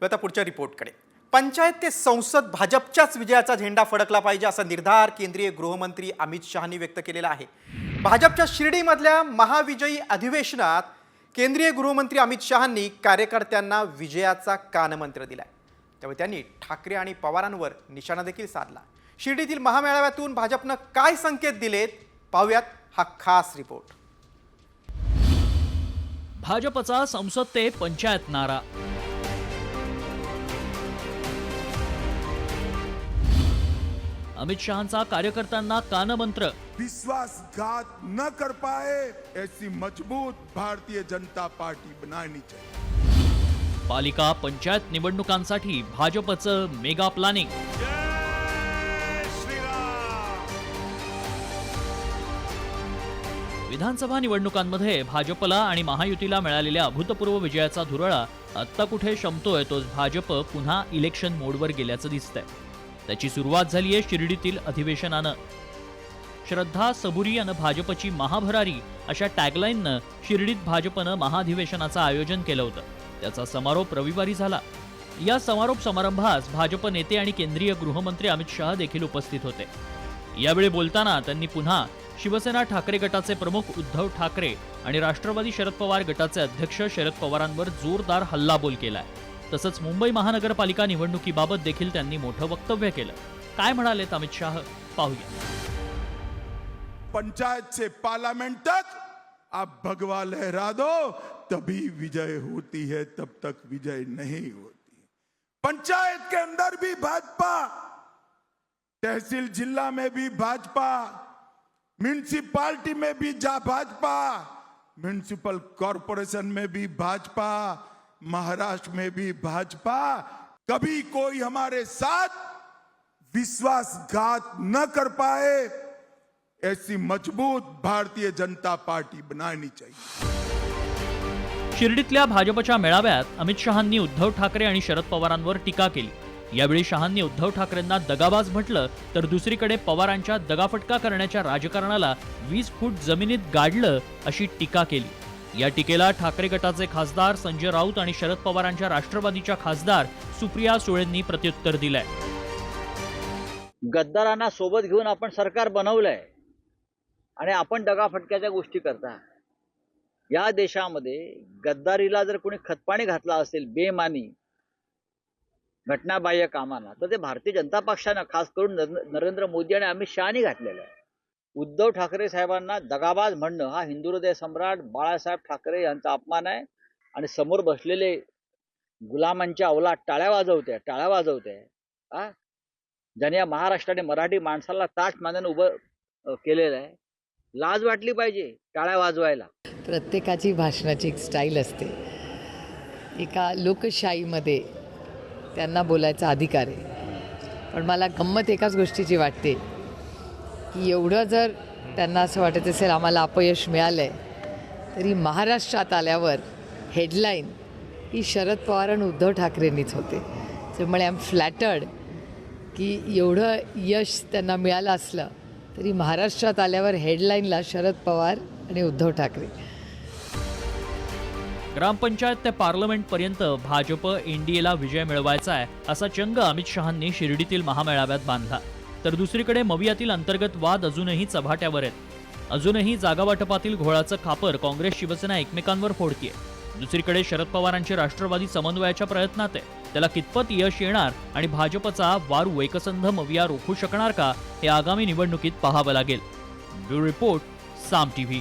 आता पुढच्या रिपोर्टकडे. पंचायत ते संसद भाजपच्याच विजयाचा झेंडा फडकला पाहिजे असा निर्धार केंद्रीय गृहमंत्री अमित शहांनी व्यक्त केलेला आहे. भाजपच्या शिर्डीमधल्या महाविजयी अधिवेशनात केंद्रीय गृहमंत्री अमित शहांनी कार्यकर्त्यांना विजयाचा कानमंत्र दिलाय. त्यामुळे त्यांनी ठाकरे आणि पवारांवर निशाणा देखील साधला. शिर्डीतील महामेळाव्यातून भाजपनं काय संकेत दिलेत पाहूयात हा खास रिपोर्ट. भाजपचा संसद ते पंचायत नारा. अमित शहांचा कार्यकर्त्यांना कानमंत्र. विश्वासघात न कर पाए ऐसी मजबूत भारतीय जनता पार्टी बनानी चाहिए. पालिका पंचायत निवडणुकांसाठी भाजपचं मेगा प्लॅनिंग. विधानसभा निवडणुकांमध्ये भाजपला आणि महायुतीला मिळालेल्या अभूतपूर्व विजयाचा धुरळा आत्ता कुठे शमतोय तोच भाजप पुन्हा इलेक्शन मोडवर गेल्याचं दिसतंय. त्याची सुरुवात झालीये शिर्डीतील अधिवेशनानं. श्रद्धा सबुरी यानं भाजपची महाभरारी अशा टॅगलाईननं शिर्डीत भाजपनं महाधिवेशनाचं आयोजन केलं होतं. त्याचा समारोप रविवारी झाला. या समारोप समारंभास भाजप नेते आणि केंद्रीय गृहमंत्री अमित शहा देखील उपस्थित होते. यावेळी बोलताना त्यांनी पुन्हा शिवसेना ठाकरे गटाचे प्रमुख उद्धव ठाकरे आणि राष्ट्रवादी शरद पवार गटाचे अध्यक्ष शरद पवारांवर जोरदार हल्लाबोल केलाय. तसंच मुंबई महानगरपालिका निवडणुकीबाबत देखील त्यांनी मोठं वक्तव्य केलं. काय म्हणालेत अमित शाह पाहूया. पंचायत से पार्लियामेंट तक आप भगवा लहरा दो तभी विजय होती है, तब तक विजय नहीं होती. पंचायत के अंदर भी भाजपा, तहसील जिला में भी भाजपा, म्यूनिसिपालिटी में भी भाजपा, म्यूनिसिपल कॉरपोरेशन में भी भाजपा, महाराष्ट्र में भी भाजपा. कभी कोई हमारे साथ विश्वासघात न कर पाए ऐसी मजबूत भारतीय जनता पार्टी बनानी चाहिए. शिर्डीतल्या भाजपच्या मेळाव्यात अमित शहांनी उद्धव ठाकरे आणि शरद पवारांवर टीका केली. यावेळी शहांनी उद्धव ठाकरेंना दगाबाज म्हटलं तर दुसरीकडे पवारांच्या दगाफटका करण्याच्या राजकारणाला 20 फूट जमिनीत गाडलं अशी टीका केली. या टीकेला ठाकरे गटाचे खासदार संजय राऊत आणि शरद पवारांच्या राष्ट्रवादीच्या खासदार सुप्रिया सुळेंनी प्रत्युत्तर दिलंय. गद्दारांना सोबत घेऊन आपण सरकार बनवलंय आणि आपण दगाफटक्याच्या गोष्टी करता. या देशामध्ये गद्दारीला जर कोणी खतपाणी घातला असेल बेमानी घटनाबाह्य कामांना तर ते भारतीय जनता पक्षानं खास करून नरेंद्र मोदी आणि अमित शहानी घातलेलं आहे. उद्धव ठाकरे साहेबांना दगाबाज म्हणणं हा हिंदू हृदय सम्राट बाळासाहेब ठाकरे यांचा अपमान आहे. आणि समोर बसलेले गुलामांच्या अवलाद टाळ्या वाजवते ज्याने या महाराष्ट्राने मराठी माणसाला ताठ मानेनं उभं केलेलं आहे. लाज वाटली पाहिजे टाळ्या वाजवायला. प्रत्येकाची भाषणाची एक स्टाईल असते. एका लोकशाहीमध्ये त्यांना बोलायचा अधिकार आहे. पण मला गंमत एकाच गोष्टीची वाटते की एवढं जर त्यांना असं वाटत असेल आम्हाला अपयश मिळालं आहे तरी महाराष्ट्रात आल्यावर हेडलाईन ही शरद पवार आणि उद्धव ठाकरेंनीच होते. त्यामुळे आय एम फ्लॅटर्ड की एवढं यश त्यांना मिळालं असलं तरी महाराष्ट्रात आल्यावर हेडलाईनला शरद पवार आणि उद्धव ठाकरे. ग्रामपंचायत ते पार्लमेंट पर्यंत भाजप एनडीएला विजय मिळवायचा आहे असा चंग अमित शहांनी शिर्डीतील महामेळाव्यात बांधला. तर दुसरीकडे मवियातील अंतर्गत वाद अजूनही चव्हाट्यावर आहेत. अजूनही जागावाटपातील घोळाचं खापर काँग्रेस शिवसेना एकमेकांवर फोडतीये. दुसरीकडे शरद पवारांची राष्ट्रवादी समन्वयाच्या प्रयत्नात आहे. त्याला कितपत यश येणार आणि भाजपचा वारू एकसंध मविया रोखू शकणार का हे आगामी निवडणुकीत पाहावं लागेल. ब्युरो रिपोर्ट, साम टीव्ही.